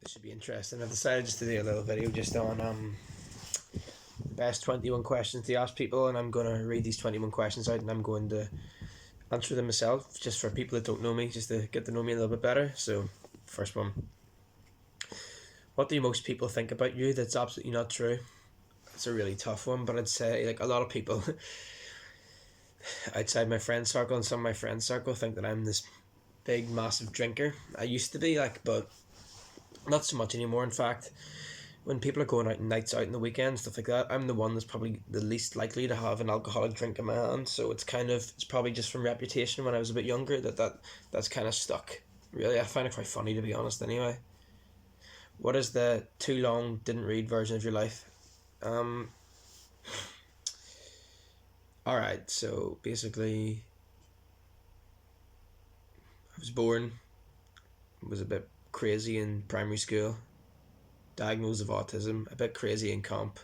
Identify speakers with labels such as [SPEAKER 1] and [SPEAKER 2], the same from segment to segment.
[SPEAKER 1] This should be interesting. I've decided just to do a little video just on best 21 questions to ask people, and I'm going to read these 21 questions out and I'm going to answer them myself, just for people that don't know me, just to get to know me a little bit better. So, first one. What do most people think about you that's absolutely not true? It's a really tough one, but I'd say, like, a lot of people outside my friend circle and some of my friends circle think that I'm this big, massive drinker. I used to be, like, but not so much anymore. In fact, when people are going out and nights out in the weekend, stuff like that, I'm the one that's probably the least likely to have an alcoholic drink in my hand. So it's probably just from reputation when I was a bit younger that's kind of stuck. Really, I find it quite funny, to be honest. Anyway, what is the too long didn't read version of your life? Um. All right. So basically, I was born, was a bit crazy in primary school, diagnosed of autism, a bit crazy in comp,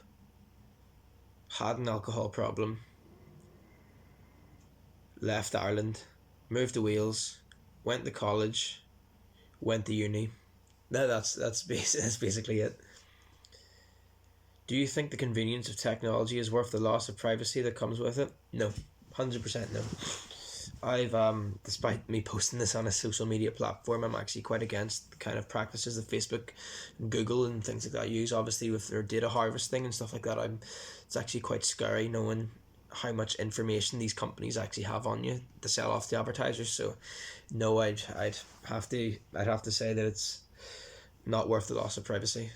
[SPEAKER 1] had an alcohol problem, left Ireland, moved to Wales, went to college, went to uni. That's basically it. Do you think the convenience of technology is worth the loss of privacy that comes with it? No, 100% no. I've despite me posting this on a social media platform, I'm actually quite against the kind of practices that Facebook and Google and things like that use. Obviously, with their data harvesting and stuff like that, it's actually quite scary knowing how much information these companies actually have on you to sell off to advertisers. So, no, I'd have to say that it's not worth the loss of privacy.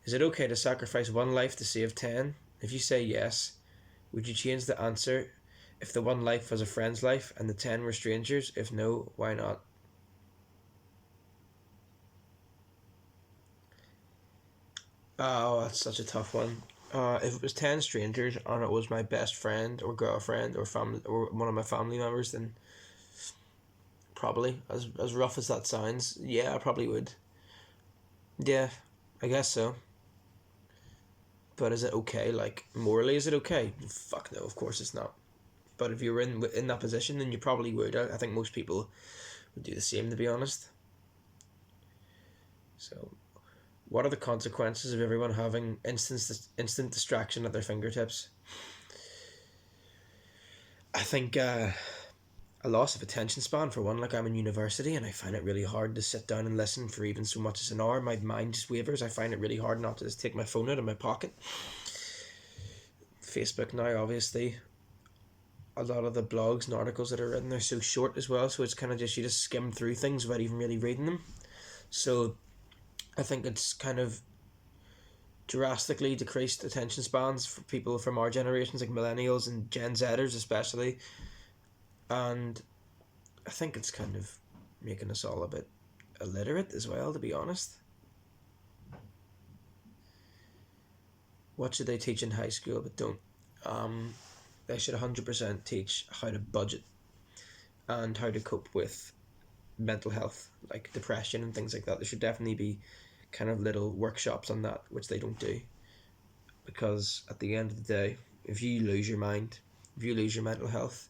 [SPEAKER 1] Is it okay to sacrifice one life to save 10? If you say yes, would you change the answer if the one life was a friend's life and the 10 were strangers? If no, why not? Oh, that's such a tough one. If it was 10 strangers and it was my best friend or girlfriend or family or one of my family members, then probably, as rough as that sounds, yeah, I probably would. Yeah, I guess so. But is it okay? Like, morally, is it okay? Fuck no, of course it's not. But if you were in that position, then you probably would. I think most people would do the same, to be honest. So, what are the consequences of everyone having instant distraction at their fingertips? I think a loss of attention span for one. Like, I'm in university and I find it really hard to sit down and listen for even so much as an hour. My mind just wavers. I find it really hard not to just take my phone out of my pocket. Facebook now, obviously, a lot of the blogs and articles that are written are so short as well, so it's kind of just you just skim through things without even really reading them. So I think it's kind of drastically decreased attention spans for people from our generations, like millennials and Gen Zers especially, and I think it's kind of making us all a bit illiterate as well, to be honest. What should they teach in high school but don't? Um, they should 100% teach how to budget and how to cope with mental health, like depression and things like that. There should definitely be kind of little workshops on that, which they don't do. Because at the end of the day, if you lose your mind, if you lose your mental health,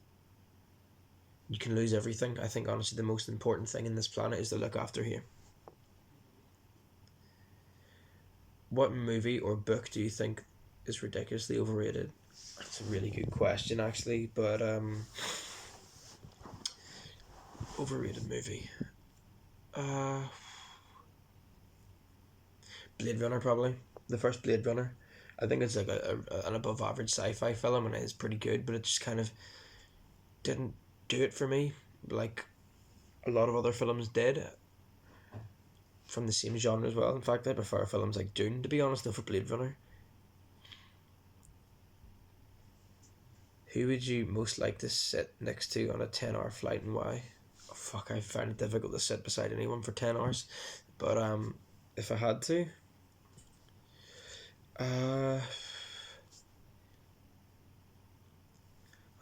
[SPEAKER 1] you can lose everything. I think honestly the most important thing in this planet is to look after here. What movie or book do you think is ridiculously overrated? That's a really good question actually, but overrated movie. Uh Blade Runner probably. The first Blade Runner. I think it's like an above average sci-fi film and it's pretty good, but it just kind of didn't do it for me like a lot of other films did from the same genre as well. In fact, I prefer films like Dune, to be honest, over Blade Runner. Who would you most like to sit next to on a 10-hour flight and why? Oh, fuck, I find it difficult to sit beside anyone for 10 hours. But if I had to, uh,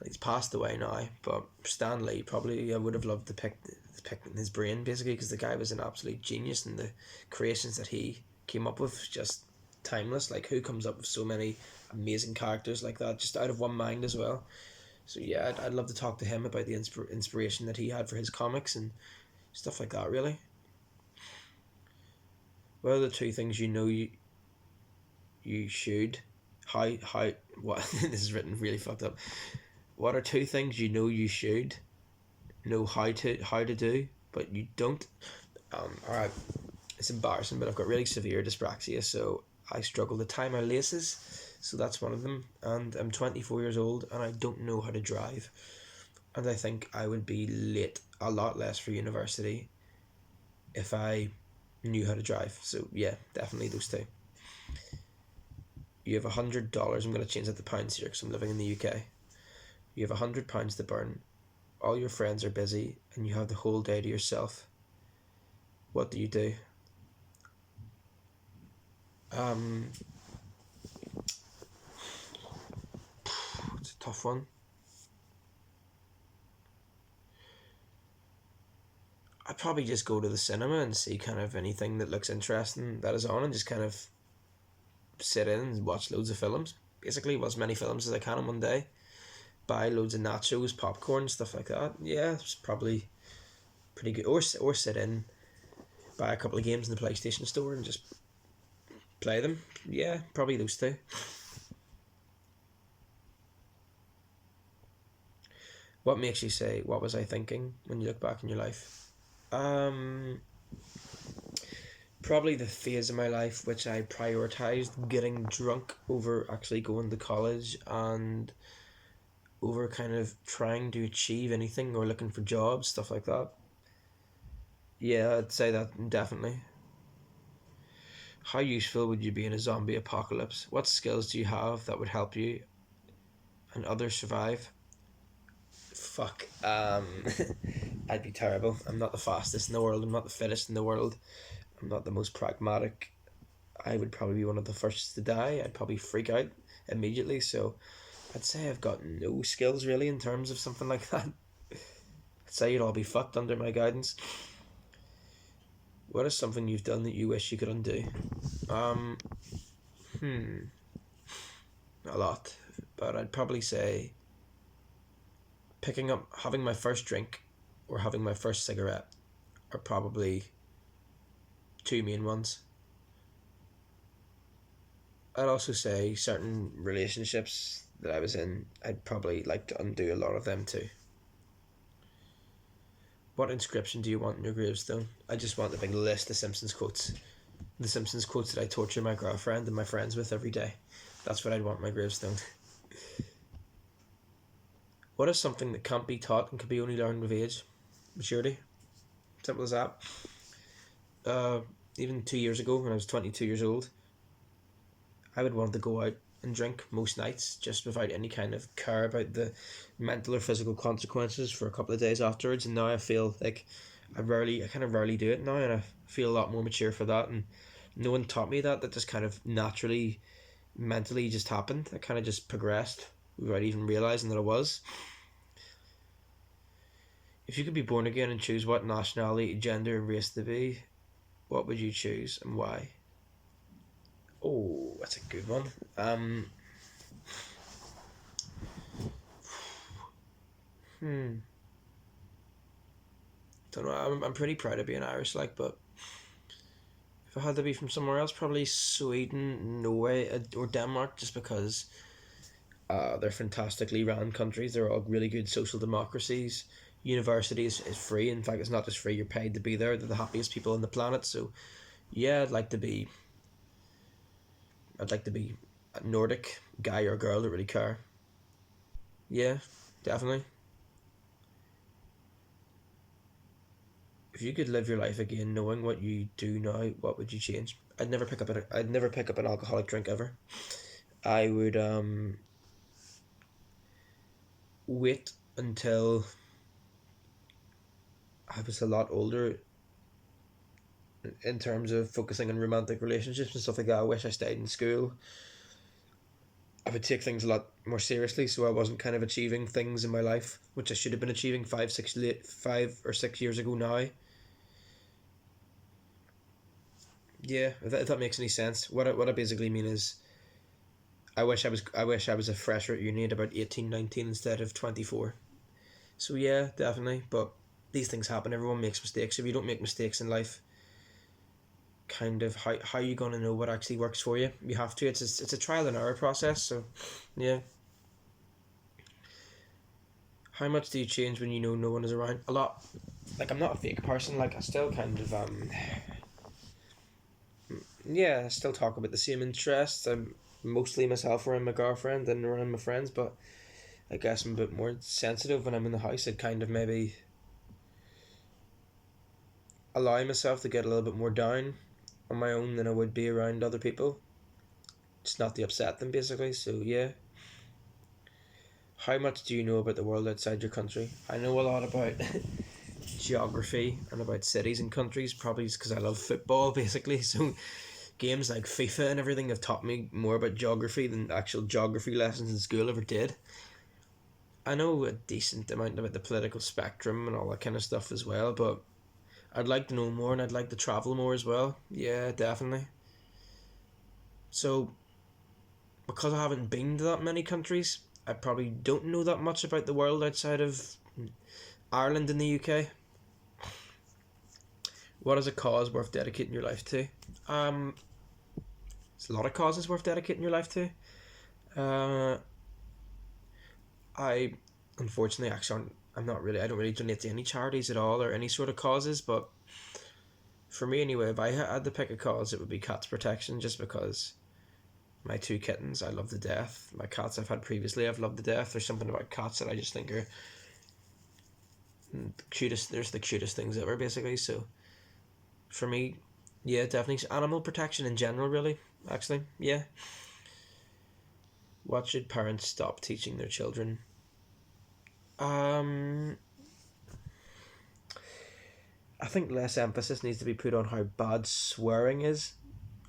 [SPEAKER 1] he's passed away now, but Stan Lee probably I would have loved to pick his brain basically because the guy was an absolute genius and the creations that he came up with just timeless. Like who comes up with so many amazing characters like that just out of one mind as well. So yeah, I'd love to talk to him about the inspiration that he had for his comics and stuff like that. Really. What are the two things you should? How what this is written really fucked up. What are two things you know you should know how to do, but you don't? Alright, it's embarrassing, but I've got really severe dyspraxia, so I struggle to tie my laces. So that's one of them. And I'm 24 years old, and I don't know how to drive. And I think I would be late a lot less for university if I knew how to drive. So yeah, definitely those two. You have $100. I'm going to change that to pounds here because I'm living in the UK. You have £100 to burn. All your friends are busy, and you have the whole day to yourself. What do you do? Um, it's a tough one. I'd probably just go to the cinema and see kind of anything that looks interesting that is on, and just kind of sit in and watch loads of films. Basically, watch as many films as I can in one day. Buy loads of nachos, popcorn, stuff like that. Yeah, it's probably pretty good. Or sit in, buy a couple of games in the PlayStation Store and just play them. Yeah, probably those two. What makes you say, "What was I thinking?" when you look back in your life? Um, Probably the phase of my life which I prioritized getting drunk over actually going to college, and over kind of trying to achieve anything or looking for jobs, stuff like that. Yeah, I'd say that definitely. How useful would you be in a zombie apocalypse? What skills do you have that would help you and others survive? Fuck. I'd be terrible. I'm not the fastest in the world. I'm not the fittest in the world. I'm not the most pragmatic. I would probably be one of the first to die. I'd probably freak out immediately. So I'd say I've got no skills really in terms of something like that. I'd say you'd all be fucked under my guidance. What is something you've done that you wish you could undo? Um, hmm, a lot. But I'd probably say having my first drink or having my first cigarette are probably two main ones. I'd also say certain relationships that I was in, I'd probably like to undo a lot of them too. What inscription do you want in your gravestone? I just want a big list of Simpsons quotes. The Simpsons quotes that I torture my girlfriend and my friends with every day. That's what I'd want in my gravestone. What is something that can't be taught and can be only learned with age? Maturity. Simple as that. Uh, Even 2 years ago, when I was 22 years old, I would want to go out and drink most nights just without any kind of care about the mental or physical consequences for a couple of days afterwards. And now I feel like I kind of rarely do it now, and I feel a lot more mature for that. And no one taught me that. That just kind of naturally, mentally just happened. I kind of just progressed without even realizing that I was. If you could be born again and choose what nationality, gender, and race to be, what would you choose and why? Oh, that's a good one. Hmm. Don't know. I'm pretty proud of being Irish, like, but if I had to be from somewhere else, probably Sweden, Norway, or Denmark, just because they're fantastically ran countries. They're all really good social democracies. University is free. In fact, it's not just free. You're paid to be there. They're the happiest people on the planet. So, yeah, I'd like to be a Nordic guy or girl that really care. Yeah, definitely. If you could live your life again, knowing what you do now, what would you change? I'd never pick up an alcoholic drink ever. I would wait until I was a lot older in terms of focusing on romantic relationships and stuff like that. I wish I stayed in school. I would take things a lot more seriously, so I wasn't kind of achieving things in my life which I should have been achieving 5 or 6 years ago now. Yeah, if that makes any sense. What I basically mean is, I wish I was a fresher at uni at about 18, 19 instead of 24. So yeah, definitely. But these things happen. Everyone makes mistakes. If you don't make mistakes in life, kind of how you gonna know what actually works for you. You have to. It's a trial and error process. So, yeah. How much do you change when you know no one is around? A lot. Like, I'm not a fake person. Like, I still kind of yeah, I still talk about the same interests. I'm mostly myself around my girlfriend and around my friends, but I guess I'm a bit more sensitive when I'm in the house. I'd kind of maybe allow myself to get a little bit more down on my own than I would be around other people. Just not to upset them, basically. So, yeah. How much do you know about the world outside your country? I know a lot about geography and about cities and countries, probably just because I love football, basically. So, games like FIFA and everything have taught me more about geography than actual geography lessons in school ever did. I know a decent amount about the political spectrum and all that kind of stuff as well, but I'd like to know more and I'd like to travel more as well. Yeah, definitely. So, because I haven't been to that many countries, I probably don't know that much about the world outside of Ireland and the UK. What is a cause worth dedicating your life to? Um, there's a lot of causes worth dedicating your life to. Uh, I unfortunately actually I'm not really I don't really donate to any charities at all or any sort of causes, but for me anyway, if I had to pick a cause, it would be cats protection, just because my two kittens I love to death. My cats I've had previously I've loved to death. There's something about cats that I just think are the cutest. There's the cutest things ever, basically. So for me, yeah, definitely animal protection in general. Really, actually, yeah. What should parents stop teaching their children? Um, I think less emphasis needs to be put on how bad swearing is.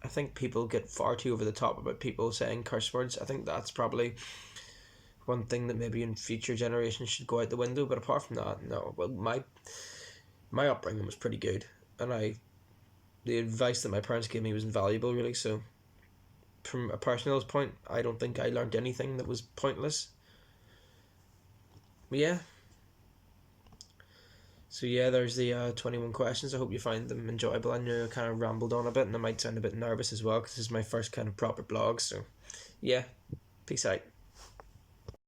[SPEAKER 1] I think people get far too over the top about people saying curse words. I think that's probably one thing that maybe in future generations should go out the window. But apart from that, no. Well, my upbringing was pretty good, and the advice that my parents gave me was invaluable, really. So, from a personal point, I don't think I learned anything that was pointless. But yeah. So yeah, there's the 21 questions. I hope you find them enjoyable. I know I kind of rambled on a bit, and I might sound a bit nervous as well because this is my first kind of proper blog. So, yeah, peace out.